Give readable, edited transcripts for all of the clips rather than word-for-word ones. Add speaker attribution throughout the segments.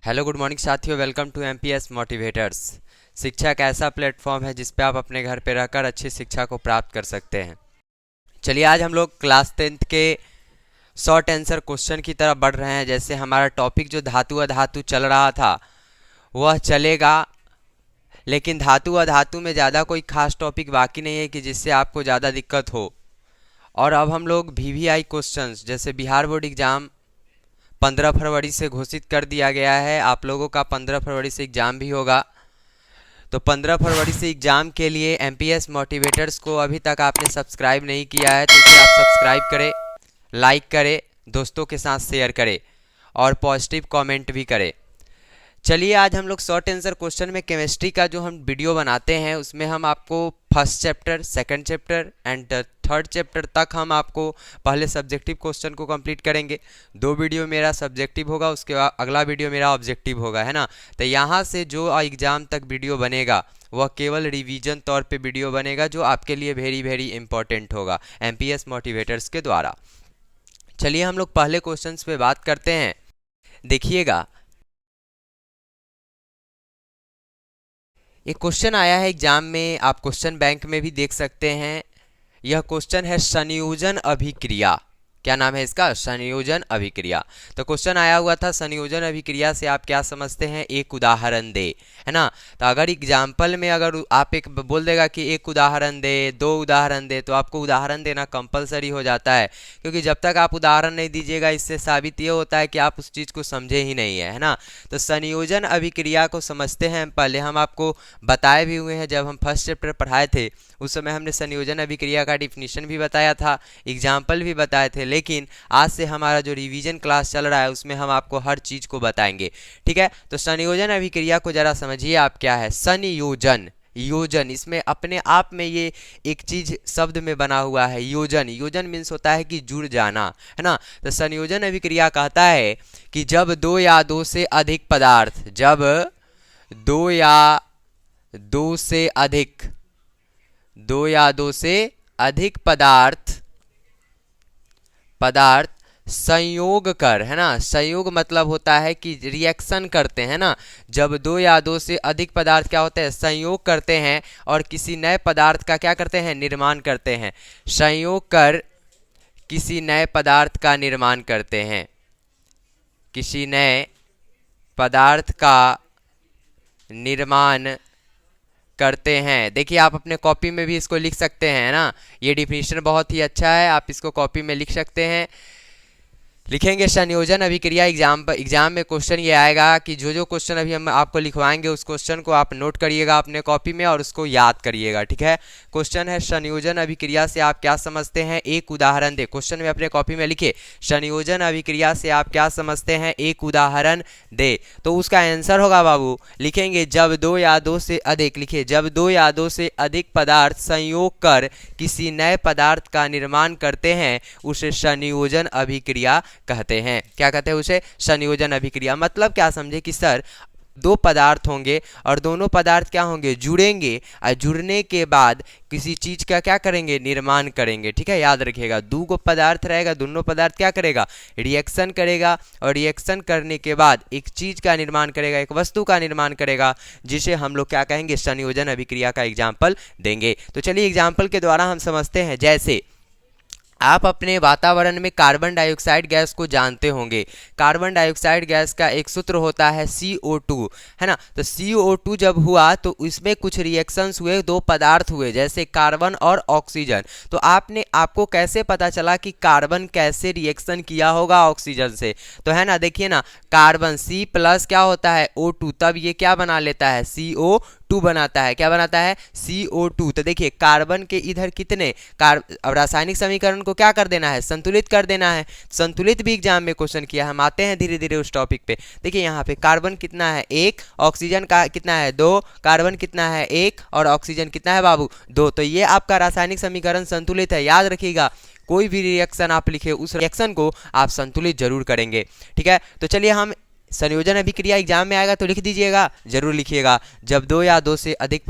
Speaker 1: Hello good morning साथियों, welcome to MPS motivators. शिक्षा एक ऐसा प्लेटफॉर्म है जिस पे आप अपने घर पे रहकर अच्छी शिक्षा को प्राप्त कर सकते हैं। चलिए आज हम लोग क्लास 10th के शॉर्ट आंसर क्वेश्चन की तरफ बढ़ रहे हैं। जैसे हमारा टॉपिक जो धातु अधातु चल रहा था वह चलेगा, लेकिन धातु अधातु में ज़्यादा कोई खास टॉपिक बाकी नहीं है कि जिससे आपको ज़्यादा दिक्कत हो। और अब हम लोग वीवीआई क्वेश्चंस, जैसे बिहार बोर्ड एग्ज़ाम 15 फरवरी से घोषित कर दिया गया है, आप लोगों का 15 फरवरी से एग्ज़ाम भी होगा। तो 15 फरवरी से एग्ज़ाम के लिए एमपीएस मोटिवेटर्स को अभी तक आपने सब्सक्राइब नहीं किया है तो इसे आप सब्सक्राइब करें, लाइक करें, दोस्तों के साथ शेयर करें और पॉजिटिव कमेंट भी करें। चलिए आज हम लोग शॉर्ट आंसर क्वेश्चन में केमिस्ट्री का जो हम वीडियो बनाते हैं उसमें हम आपको first chapter, second chapter and third chapter तक हम आपको पहले सब्जेक्टिव क्वेश्चन को कंप्लीट करेंगे। 2 वीडियो मेरा सब्जेक्टिव होगा, उसके बाद अगला वीडियो मेरा ऑब्जेक्टिव होगा, है ना। तो यहाँ से जो एग्ज़ाम तक वीडियो बनेगा वह केवल रिवीजन तौर पे वीडियो बनेगा, जो आपके लिए वेरी वेरी इंपॉर्टेंट होगा एमपीएस मोटिवेटर्स के द्वारा। चलिए हम लोग पहले क्वेश्चंस पे बात करते हैं। देखिएगा, एक क्वेश्चन आया है एग्जाम में, आप क्वेश्चन बैंक में भी देख सकते हैं। यह क्वेश्चन है संयोजन अभिक्रिया। क्या नाम है इसका? संयोजन अभिक्रिया। तो क्वेश्चन आया हुआ था संयोजन अभिक्रिया से आप क्या समझते हैं, एक उदाहरण दे, है ना। तो अगर एग्जाम्पल में अगर आप एक बोल देगा कि एक उदाहरण दे, 2 उदाहरण दे, तो आपको उदाहरण देना कंपलसरी हो जाता है, क्योंकि जब तक आप उदाहरण नहीं दीजिएगा इससे साबित ये होता है कि आप उस चीज़ को समझे ही नहीं है ना। तो संयोजन अभिक्रिया को समझते हैं। पहले हम आपको बताए भी हुए हैं, जब हम फर्स्ट चैप्टर पढ़ाए थे उस समय हमने संयोजन अभिक्रिया का डिफिनीशन भी बताया था, एग्जाम्पल भी बताए थे। लेकिन आज से हमारा जो रिवीजन क्लास चल रहा है उसमें हम आपको हर चीज़ को बताएंगे, ठीक है। तो संयोजन अभिक्रिया को ज़रा समझिए आप क्या है। संयोजन, योजन, इसमें अपने आप में ये एक चीज शब्द में बना हुआ है, योजन। योजन मीन्स होता है कि जुड़ जाना, है ना। तो संयोजन अभिक्रिया कहता है कि जब 2 या 2 से अधिक पदार्थ, जब 2 या 2 से अधिक, 2 या 2 से अधिक पदार्थ संयोग कर, है ना। संयोग मतलब होता है कि रिएक्शन करते हैं ना। जब 2 या 2 से अधिक पदार्थ क्या होते हैं, संयोग करते हैं और किसी नए पदार्थ का क्या करते हैं, निर्माण करते हैं। संयोग कर किसी नए पदार्थ का निर्माण करते हैं, किसी नए पदार्थ का निर्माण करते हैं। देखिए आप अपने कॉपी में भी इसको लिख सकते हैं ना, ये डिफिनीशन बहुत ही अच्छा है, आप इसको कॉपी में लिख सकते हैं। लिखेंगे संयोजन अभिक्रिया। एग्जाम में क्वेश्चन ये आएगा कि जो जो क्वेश्चन अभी हम आपको लिखवाएंगे उस क्वेश्चन को आप नोट करिएगा अपने कॉपी में और उसको याद करिएगा, ठीक है। क्वेश्चन है संयोजन अभिक्रिया से आप क्या समझते हैं, एक उदाहरण दे। क्वेश्चन में अपने कॉपी में लिखे संयोजन अभिक्रिया से आप क्या समझते हैं, एक उदाहरण दे। तो उसका आंसर होगा बाबू, लिखेंगे जब 2 या 2 से अधिक, लिखिए जब 2 या 2 से अधिक पदार्थ संयोग कर किसी नए पदार्थ का निर्माण करते हैं उसे संयोजन अभिक्रिया कहते हैं। क्या कहते हैं उसे? संयोजन अभिक्रिया। मतलब क्या समझे कि सर 2 पदार्थ होंगे और दोनों पदार्थ क्या होंगे, जुड़ेंगे और जुड़ने के बाद किसी चीज का क्या करेंगे, निर्माण करेंगे, ठीक है। याद रखिएगा 2 पदार्थ रहेगा, दोनों पदार्थ क्या करेगा, रिएक्शन करेगा और रिएक्शन करने के बाद एक चीज का निर्माण करेगा, एक वस्तु का निर्माण करेगा, जिसे हम लोग क्या कहेंगे, संयोजन अभिक्रिया का एग्जाम्पल देंगे। तो चलिए एग्जाम्पल के द्वारा हम समझते हैं। जैसे आप अपने वातावरण में कार्बन डाइऑक्साइड गैस को जानते होंगे। कार्बन डाइऑक्साइड गैस का एक सूत्र होता है CO2, है ना। तो CO2 जब हुआ तो इसमें कुछ रिएक्शंस हुए, 2 पदार्थ हुए जैसे कार्बन और ऑक्सीजन। तो आपको कैसे पता चला कि कार्बन कैसे रिएक्शन किया होगा ऑक्सीजन से, तो है ना। देखिए ना, कार्बन C+ क्या होता है O2, तब ये क्या बना लेता है, CO2 बनाता है। क्या बनाता है, CO2। तो देखिए कार्बन के इधर कितने अब रासायनिक समीकरण को क्या कर देना है, संतुलित कर देना है। संतुलित भी एग्जाम में क्वेश्चन किया, हम आते हैं धीरे धीरे उस टॉपिक पे। देखिए यहाँ पे कार्बन कितना है 1, ऑक्सीजन का कितना है 2, कार्बन कितना है 1 और ऑक्सीजन कितना है बाबू 2। तो ये आपका रासायनिक समीकरण संतुलित है। याद रखिएगा कोई भी रिएक्शन आप लिखे उस रिएक्शन को आप संतुलित जरूर करेंगे, ठीक है। तो चलिए हम संयोजन अभिक्रिया एग्जाम में आएगा तो लिख दीजिएगा, जरूर लिखिएगा। जब दो या दो से अधिक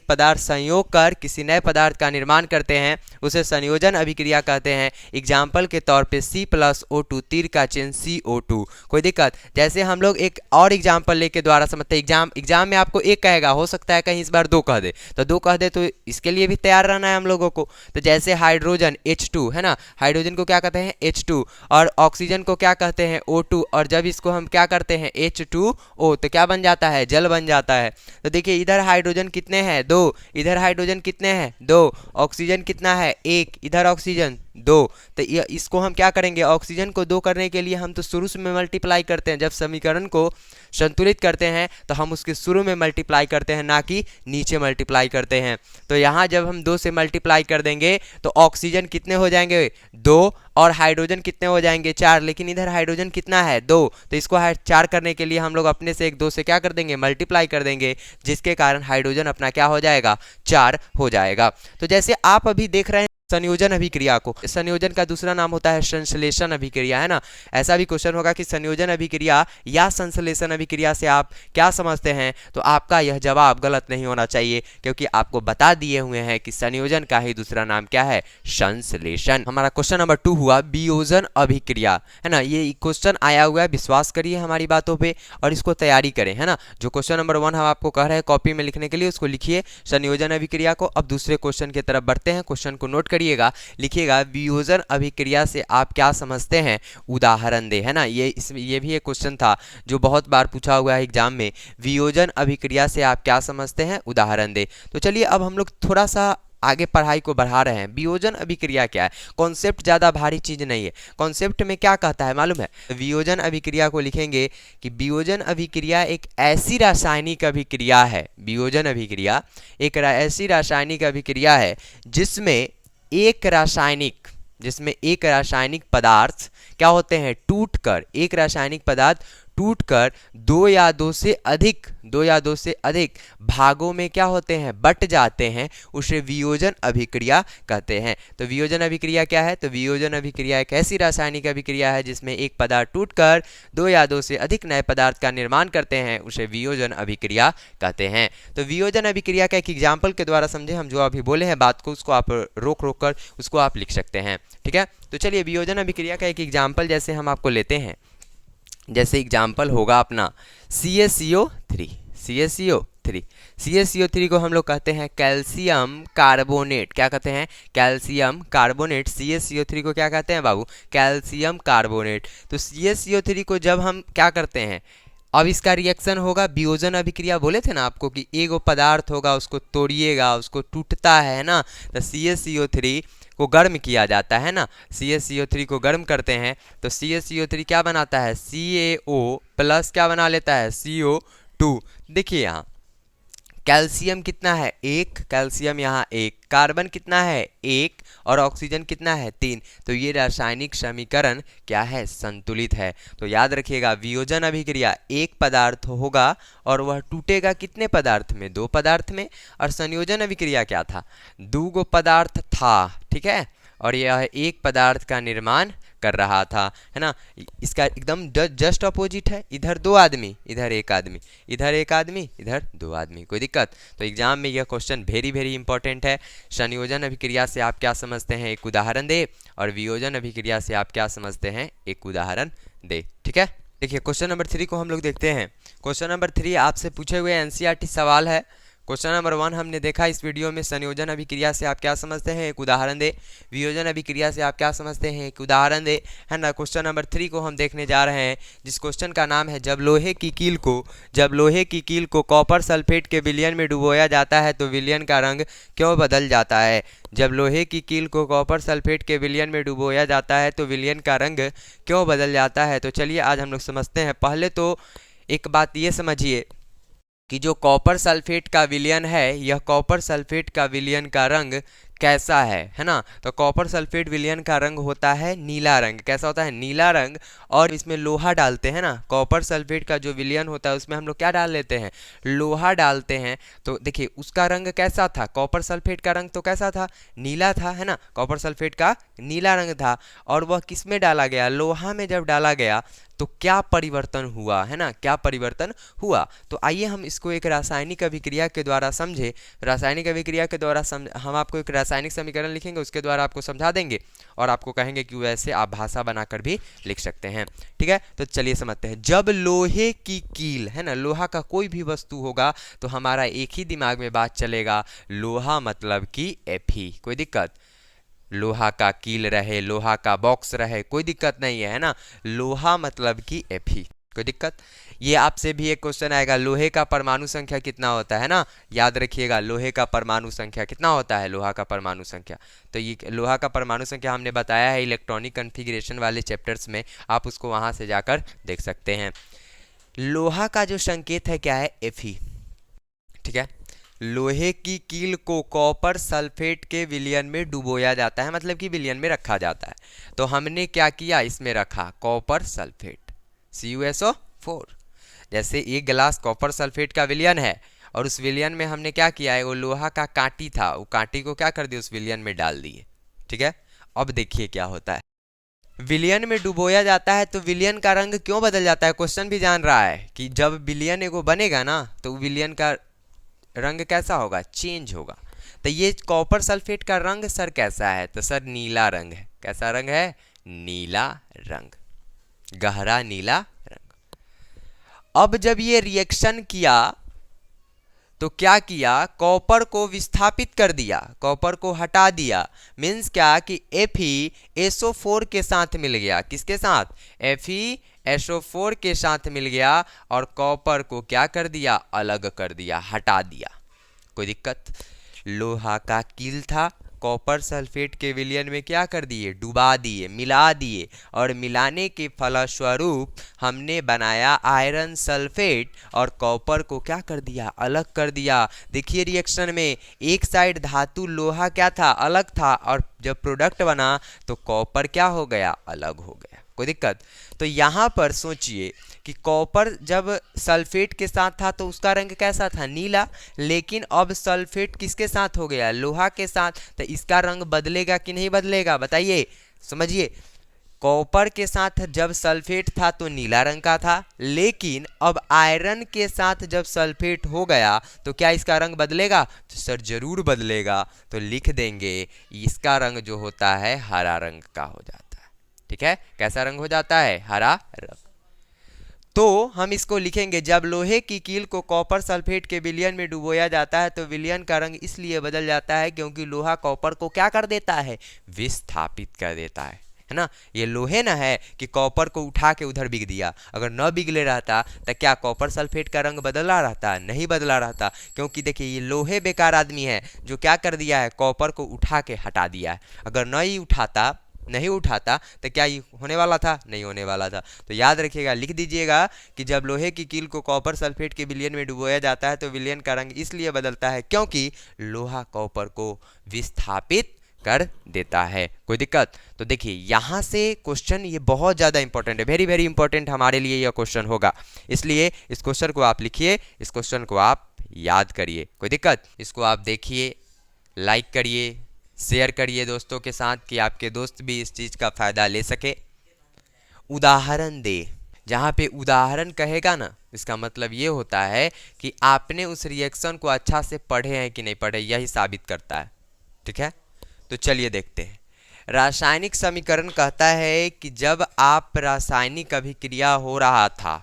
Speaker 1: पदार्थ संयोग कर किसी नए पदार्थ का निर्माण करते हैं उसे संयोजन अभिक्रिया कहते हैं। एग्जाम्पल के तौर पे C+O2 तीर का चिन्ह CO2। कोई दिक्कत? जैसे हम लोग एक और एग्जाम्पल लेके द्वारा समझते हैं। एग्जाम में आपको एक कहेगा, हो सकता है कहीं इस बार दो कह दे, तो दो कह दे तो इसके लिए भी तैयार रहना है हम लोगों को। तो जैसे हाइड्रोजन H2 है ना, हाइड्रोजन को क्या कहते हैं H2, और ऑक्सीजन को क्या कहते हैं O2, और जब इसको हम क्या करते हैं H2O तो क्या बन जाता है, जल बन जाता है। तो देखिए इधर हाइड्रोजन कितने हैं, 2, इधर हाइड्रोजन कितने हैं, 2, ऑक्सीजन कितना है, 1, इधर ऑक्सीजन 2। तो इसको हम क्या करेंगे, ऑक्सीजन को 2 करने के लिए हम तो शुरू में मल्टीप्लाई करते हैं। जब समीकरण को संतुलित करते हैं तो हम उसके शुरू में मल्टीप्लाई करते हैं, ना कि नीचे मल्टीप्लाई करते हैं। तो यहाँ जब हम 2 से मल्टीप्लाई कर देंगे तो ऑक्सीजन कितने हो जाएंगे, 2, और हाइड्रोजन कितने हो जाएंगे, 4। लेकिन इधर हाइड्रोजन कितना है, 2, तो इसको 4 करने के लिए हम लोग अपने से एक 2 से क्या कर देंगे, मल्टीप्लाई कर देंगे, जिसके कारण हाइड्रोजन अपना क्या हो जाएगा, 4 हो जाएगा। तो जैसे आप अभी देख रहे हैं संयोजन अभिक्रिया को, संयोजन का दूसरा नाम होता है संश्लेषण अभिक्रिया, है ना। ऐसा भी क्वेश्चन होगा कि संयोजन अभिक्रिया या संश्लेषण अभिक्रिया से आप क्या समझते हैं, तो आपका यह जवाब गलत नहीं होना चाहिए, क्योंकि आपको बता दिए हुए हैं कि संयोजन का ही दूसरा नाम क्या है, संश्लेषण। हमारा क्वेश्चन नंबर 2 हुआ वियोजन अभिक्रिया, है ना। ये क्वेश्चन आया हुआ है, विश्वास करिए हमारी बातों पर और इसको तैयारी करें, है ना। जो क्वेश्चन नंबर 1 हम आपको कह रहे हैं कॉपी में लिखने के लिए, उसको लिखिए संयोजन अभिक्रिया को। अब दूसरे क्वेश्चन की तरफ बढ़ते हैं। क्वेश्चन को नोट करिएगा, लिखिएगा वियोजन अभिक्रिया से आप क्या समझते हैं, उदाहरण दे, है ना। ये भी एक क्वेश्चन था जो बहुत बार पूछा हुआ है एग्जाम में। वियोजन अभिक्रिया से आप क्या समझते हैं, उदाहरण दे। तो चलिए अब हम लोग थोड़ा सा आगे पढ़ाई को बढ़ा रहे हैं। वियोजन अभिक्रिया क्या है, कॉन्सेप्ट ज़्यादा भारी चीज़ नहीं है। कॉन्सेप्ट में क्या कहता है मालूम है, वियोजन अभिक्रिया को लिखेंगे कि वियोजन अभिक्रिया एक ऐसी रासायनिक अभिक्रिया है, वियोजन अभिक्रिया एक ऐसी रासायनिक अभिक्रिया है जिसमें एक रासायनिक पदार्थ क्या होते हैं, एक रासायनिक पदार्थ टूटकर दो या दो से अधिक भागों में क्या होते हैं, बट जाते हैं, उसे वियोजन अभिक्रिया कहते हैं। तो वियोजन अभिक्रिया क्या है, तो वियोजन अभिक्रिया एक ऐसी रासायनिक अभिक्रिया है जिसमें एक पदार्थ टूटकर दो या दो से अधिक नए पदार्थ का निर्माण करते हैं, उसे वियोजन अभिक्रिया कहते हैं। तो वियोजन अभिक्रिया का एक एग्जाम्पल के द्वारा समझे, हम जो अभी बोले हैं बात को, उसको आप रोक कर उसको आप लिख सकते हैं, ठीक है। तो चलिए वियोजन अभिक्रिया का एक एग्जाम्पल जैसे हम आपको लेते हैं, जैसे एग्जाम्पल होगा अपना CaCO3 को हम लोग कहते हैं कैल्शियम कार्बोनेट। क्या कहते हैं, कैल्शियम कार्बोनेट। CaCO3 को क्या कहते हैं बाबू, कैल्शियम कार्बोनेट। तो CaCO3 को जब हम क्या करते हैं, अब इसका रिएक्शन होगा वियोजन अभिक्रिया। बोले थे ना आपको कि एगो पदार्थ होगा, उसको तोड़िएगा, उसको टूटता है ना। तो CaCO3 को गर्म किया जाता है ना, CaCO3 को गर्म करते हैं तो CaCO3 क्या बनाता है, CaO प्लस क्या बना लेता है, CO2। देखिए यहाँ कैल्शियम कितना है, 1, कैल्शियम यहाँ 1, कार्बन कितना है 1, और ऑक्सीजन कितना है 3। तो ये रासायनिक समीकरण क्या है, संतुलित है। तो याद रखिएगा वियोजन अभिक्रिया एक पदार्थ होगा और वह टूटेगा कितने पदार्थ में, 2 पदार्थ में। और संयोजन अभिक्रिया क्या था, 2 पदार्थ था, ठीक है, और यह एक पदार्थ का निर्माण कर रहा था, है ना। इसका एकदम जस्ट अपोजिट है, इधर 2 आदमी, इधर 1 आदमी, इधर 1 आदमी, इधर 2 आदमी। कोई दिक्कत? तो एग्जाम में यह क्वेश्चन वेरी इंपॉर्टेंट है। संयोजन अभिक्रिया से आप क्या समझते हैं, एक उदाहरण दे, और वियोजन अभिक्रिया से आप क्या समझते हैं, एक उदाहरण दे, ठीक है। देखिए क्वेश्चन नंबर 3 को हम लोग देखते हैं। क्वेश्चन नंबर 3 आपसे पूछे हुए NCERT सवाल है। क्वेश्चन नंबर 1 हमने देखा इस वीडियो में, संयोजन अभिक्रिया से आप क्या समझते हैं, एक उदाहरण दे। वियोजन अभिक्रिया से आप क्या समझते हैं, एक उदाहरण दे, है ना। क्वेश्चन नंबर 3 को हम देखने जा रहे हैं, जिस क्वेश्चन का नाम है जब लोहे की कील को कॉपर सल्फेट के विलयन में डुबोया जाता है तो विलयन का रंग क्यों बदल जाता है। जब लोहे की कील को कॉपर सल्फेट के विलयन में डुबोया जाता है तो विलयन का रंग क्यों बदल जाता है। तो चलिए आज हम लोग समझते हैं। पहले तो एक बात ये समझिए कि जो कॉपर सल्फेट का विलयन है, यह कॉपर सल्फेट का विलयन का रंग कैसा है ना। तो कॉपर सल्फेट विलयन का रंग होता है नीला रंग। कैसा होता है, नीला रंग। और इसमें लोहा डालते हैं ना, कॉपर सल्फेट का जो विलयन होता है उसमें हम लोग क्या डाल लेते हैं, लोहा डालते हैं। तो देखिए उसका रंग कैसा था, कॉपर सल्फेट का रंग तो कैसा था, नीला था, है ना। कॉपर सल्फेट का नीला रंग था, और वह किस में डाला गया, लोहा में जब डाला गया तो क्या परिवर्तन हुआ, है ना, क्या परिवर्तन हुआ। तो आइए हम इसको एक रासायनिक अभिक्रिया के द्वारा समझे। रासायनिक अभिक्रिया के द्वारा हम आपको एक रासायनिक समीकरण लिखेंगे, उसके द्वारा आपको समझा देंगे और आपको कहेंगे कि वैसे आप भाषा बनाकर भी लिख सकते हैं। ठीक है, तो चलिए समझते हैं। जब लोहे की कील, है ना, लोहा का कोई भी वस्तु होगा तो हमारा एक ही दिमाग में बात चलेगा, लोहा मतलब कि Fe। कोई दिक्कत, लोहा का कील रहे, लोहा का बॉक्स रहे, कोई दिक्कत नहीं है ना, लोहा मतलब कि Fe। कोई दिक्कत। ये आपसे भी एक क्वेश्चन आएगा, लोहे का परमाणु संख्या कितना होता है ना, याद रखिएगा, लोहे का परमाणु संख्या कितना होता है, लोहा का परमाणु संख्या। तो ये लोहा का परमाणु संख्या हमने बताया है इलेक्ट्रॉनिक कन्फिग्रेशन वाले चैप्टर्स में, आप उसको वहां से जाकर देख सकते हैं। लोहा का जो संकेत है क्या है, Fe। ठीक है, लोहे की कील को कॉपर सल्फेट के विलयन में डुबोया जाता है, मतलब कि विलयन में रखा जाता है। तो हमने क्या किया, इसमें रखा कॉपर सल्फेट CuSO4। जैसे एक गिलास कॉपर सल्फेट का विलयन है और उस विलयन में हमने क्या किया है, वो लोहा का कांटी था, वो कांटी को क्या कर दिया, उस विलयन में डाल दिए। ठीक है, अब देखिए क्या होता है, विलयन में डुबोया जाता है तो विलयन का रंग क्यों बदल जाता है। क्वेश्चन भी जान रहा है कि जब विलयन एगो बनेगा ना तो विलयन का रंग कैसा होगा, चेंज होगा। तो ये कॉपर सल्फेट का रंग सर कैसा है, तो सर नीला रंग है। कैसा रंग है, नीला रंग, गहरा नीला रंग। अब जब ये रिएक्शन किया तो क्या किया, कॉपर को विस्थापित कर दिया, कॉपर को हटा दिया। मीन्स क्या कि FeSO4 के साथ मिल गया, किसके साथ, FeSO4 के साथ मिल गया और कॉपर को क्या कर दिया, अलग कर दिया, हटा दिया। कोई दिक्कत। लोहा का कील था, कॉपर सल्फेट के विलयन में क्या कर दिए, डुबा दिए, मिला दिए, और मिलाने के फलस्वरूप हमने बनाया आयरन सल्फेट और कॉपर को क्या कर दिया, अलग कर दिया। देखिए रिएक्शन में एक साइड धातु लोहा क्या था, अलग था, और जब प्रोडक्ट बना तो कॉपर क्या हो गया, अलग हो गया। कोई दिक्कत। तो यहाँ पर सोचिए कि कॉपर जब सल्फेट के साथ था तो उसका रंग कैसा था, नीला, लेकिन अब सल्फेट किसके साथ हो गया, लोहा के साथ, तो इसका रंग बदलेगा कि नहीं बदलेगा, बताइए, समझिए। कॉपर के साथ जब सल्फेट था तो नीला रंग का था, लेकिन अब आयरन के साथ जब सल्फेट हो गया तो क्या इसका रंग बदलेगा, तो सर जरूर बदलेगा। तो लिख देंगे इसका रंग जो होता है हरा रंग का हो जाता है। ठीक है, कैसा रंग हो जाता है, हरा रंग। तो हम इसको लिखेंगे, जब लोहे की कील को कॉपर सल्फेट के विलयन में डुबोया जाता है तो विलयन का रंग इसलिए बदल जाता है क्योंकि लोहा कॉपर को क्या कर देता है, विस्थापित कर देता है ना। ये लोहे ना है कि कॉपर को उठा के उधर बिग दिया, अगर न बिगले रहता तो क्या कॉपर सल्फेट का रंग बदला रहता, नहीं बदला रहता। क्योंकि देखिए ये लोहे बेकार आदमी है जो क्या कर दिया है, कॉपर को उठा के हटा दिया है। अगर नहीं उठाता तो क्या ये होने वाला था, नहीं होने वाला था। तो याद रखिएगा, लिख दीजिएगा कि जब लोहे की कील को कॉपर सल्फेट के विलयन में डुबोया जाता है तो विलयन का रंग इसलिए बदलता है क्योंकि लोहा कॉपर को विस्थापित कर देता है। कोई दिक्कत। तो देखिए यहाँ से क्वेश्चन ये बहुत ज़्यादा इंपॉर्टेंट है, वेरी वेरी इंपॉर्टेंट हमारे लिए यह क्वेश्चन होगा, इसलिए इस क्वेश्चन को आप लिखिए, इस क्वेश्चन को आप याद करिए। कोई दिक्कत। इसको आप देखिए, लाइक करिए, शेयर करिए दोस्तों के साथ कि आपके दोस्त भी इस चीज़ का फ़ायदा ले सके। उदाहरण दे, जहाँ पे उदाहरण कहेगा ना इसका मतलब ये होता है कि आपने उस रिएक्शन को अच्छा से पढ़े हैं कि नहीं पढ़े, यही साबित करता है। ठीक है, तो चलिए देखते हैं। रासायनिक समीकरण कहता है कि जब आप रासायनिक अभिक्रिया हो रहा था,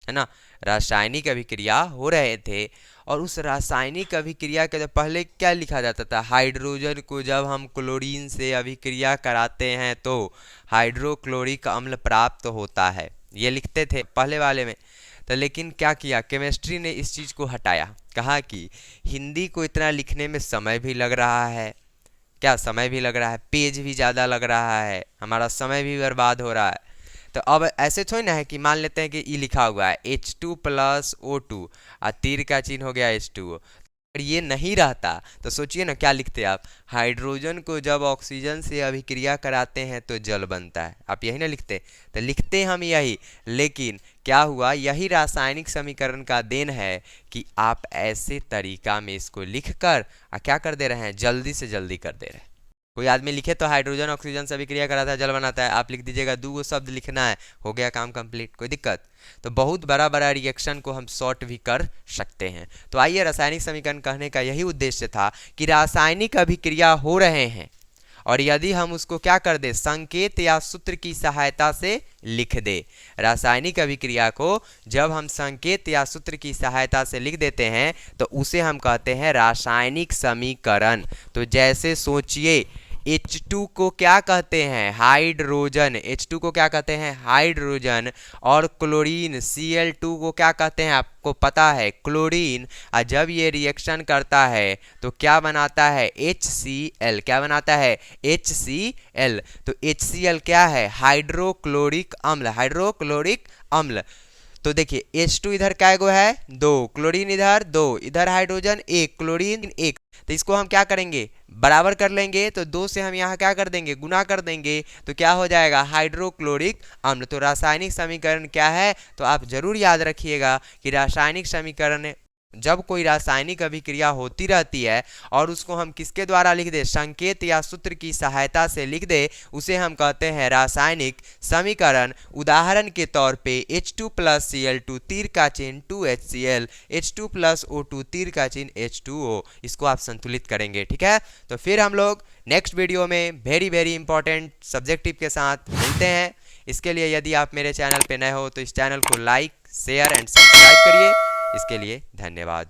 Speaker 1: है ना, रासायनिक अभिक्रिया हो रहे थे और उस रासायनिक अभिक्रिया के पहले क्या लिखा जाता था, हाइड्रोजन को जब हम क्लोरीन से अभिक्रिया कराते हैं तो हाइड्रोक्लोरिक अम्ल प्राप्त होता है, ये लिखते थे पहले वाले में। तो लेकिन क्या किया, केमिस्ट्री ने इस चीज़ को हटाया, कहा कि हिंदी को इतना लिखने में समय भी लग रहा है, क्या समय भी लग रहा है, पेज भी ज़्यादा लग रहा है, हमारा समय भी बर्बाद हो रहा है। तो अब ऐसे थोड़ी ना है कि मान लेते हैं कि ई लिखा हुआ है H2+O2 और तीर का चिन्ह हो गया H2O, अगर ये नहीं रहता तो सोचिए ना क्या लिखते आप, हाइड्रोजन को जब ऑक्सीजन से अभिक्रिया कराते हैं तो जल बनता है, आप यही ना लिखते। तो लिखते हम यही, लेकिन क्या हुआ, यही रासायनिक समीकरण का देन है कि आप ऐसे तरीका में इसको लिखकर क्या कर दे रहे हैं, जल्दी से जल्दी कर दे रहे हैं। कोई आदमी लिखे तो हाइड्रोजन ऑक्सीजन से अभिक्रिया कराता है, जल बनाता है, आप लिख दीजिएगा, 2 शब्द लिखना है, हो गया काम कंप्लीट, कोई दिक्कत। तो बहुत बड़ा बड़ा रिएक्शन को हम शॉर्ट भी कर सकते हैं। तो आइए, रासायनिक समीकरण कहने का यही उद्देश्य था कि रासायनिक अभिक्रिया हो रहे हैं और यदि हम उसको क्या कर दे, संकेत या सूत्र की सहायता से लिख दे। रासायनिक अभिक्रिया को जब हम संकेत या सूत्र की सहायता से लिख देते हैं तो उसे हम कहते हैं रासायनिक समीकरण। तो जैसे सोचिए, H2 को क्या कहते हैं, हाइड्रोजन, H2 को क्या कहते हैं, हाइड्रोजन, और क्लोरीन Cl2 को क्या कहते हैं, आपको पता है, क्लोरीन। और जब ये रिएक्शन करता है तो क्या बनाता है, HCl, क्या बनाता है, HCl। तो HCl क्या है, हाइड्रोक्लोरिक अम्ल, हाइड्रोक्लोरिक अम्ल। तो देखिए H2 इधर क्या गो है, 2, क्लोरीन इधर 2, इधर हाइड्रोजन 1, क्लोरीन 1। तो इसको हम क्या करेंगे, बराबर कर लेंगे, तो 2 से हम यहाँ क्या कर देंगे, गुना कर देंगे, तो क्या हो जाएगा, हाइड्रोक्लोरिक अम्ल। तो रासायनिक समीकरण क्या है, तो आप जरूर याद रखिएगा कि रासायनिक समीकरण, जब कोई रासायनिक अभिक्रिया होती रहती है और उसको हम किसके द्वारा लिख दे, संकेत या सूत्र की सहायता से लिख दे, उसे हम कहते हैं रासायनिक समीकरण। उदाहरण के तौर पे H2 प्लस Cl2 तीर का चिन्ह 2HCl, H2 प्लस O2 तीर का चिन्ह H2O, इसको आप संतुलित करेंगे, ठीक है। तो फिर हम लोग नेक्स्ट वीडियो में वेरी इंपॉर्टेंट सब्जेक्टिव के साथ मिलते हैं। इसके लिए यदि आप मेरे चैनल पे नए हो तो इस चैनल को लाइक, शेयर एंड सब्सक्राइब करिए। इसके लिए धन्यवाद।